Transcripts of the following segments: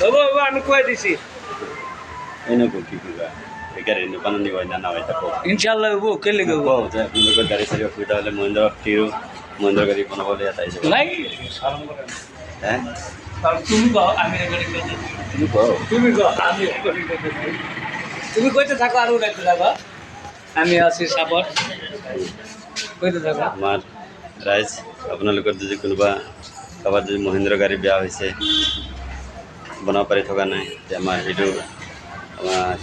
হ'ব হ'ব আমি খুৱাই দিছি এনেকো কি কিবা গাড়ী দোকানত নিব না হয় তাকো ইনশাআল্লাহ হ'ব কেলে গব হ'ব যে আপোনালোকৰ গাড়ী চাড়ী অসুবিধা হ'লে মহেন্দ্ৰ গাড়ী বনাবলৈ ইয়াত আহি যাব নাই হে তুমি কও আমি রেকর্ডিং করতে তুমি কও তুমি কও আমি রেকর্ডিং করতে তুমি কইতে থাকো আর রাখতে থাকো আমি আছি সাপোর্ট কইতে থাকো আমাৰ ৰাইজ আপোনালোকৰ যদি কোনোবা কাৰোবাৰ যদি মহেন্দ্ৰ গাড়ী বেয়া হৈছে বনাব পাৰি থকা নাই তেতিয়া আমাৰ সেইটো আমাৰ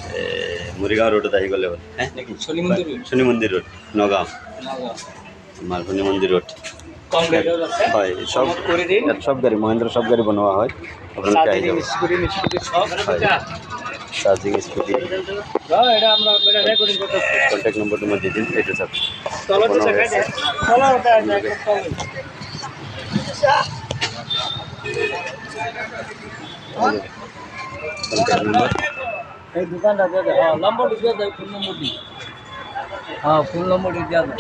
মৰিগাঁও ৰোডত আহি গ'লে হ'ল হে নেকি শনি মন্দিৰ ৰোড নগাঁও আমাৰ শনি মন্দিৰ ৰোড কম রেটৰ আছে হয় সব করে দিন ইয়াত সব গাড়ী মহেন্দ্ৰ সব গাড়ী বনোৱা হয় আপোনালোকে আহি যাব স্কুটি সব হয় চাৰ্জিং স্কুটি এটা আমরা এটা রেকর্ডিং করতে কণ্টেক্ট নম্বৰটো মই দি দিম এইটো চাওক তলত দেখাই দে তলত কণ্টেক্ট নম্বৰ এই দোকানটা দে দে হ্যাঁ নম্বর দিয়ে দে ফোন নম্বর দি হ্যাঁ ফোন নম্বর দিয়ে দে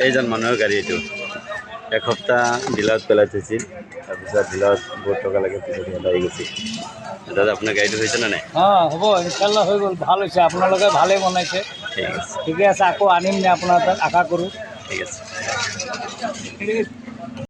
এইজন মানুহৰ গাড়ী এইটো এসপ্তাহ ডিলাৰত পেলাই থৈছিল তাৰপিছত ডিলাৰত বহুত টকা লাগে পিছত ইয়াত আহি গৈছিল দাদা আপোনাৰ গাড়ীটো হৈছে নে নাই হ্যাঁ হ'ব ইনশাল্লাহ হৈ গ'ল ভাল হৈছে আপোনালোকে ভালেই বনাইছে ঠিক আছে ঠিকে আছে আকৌ আনিম নে আপোনাৰ তাত আশা কৰোঁ ঠিক আছে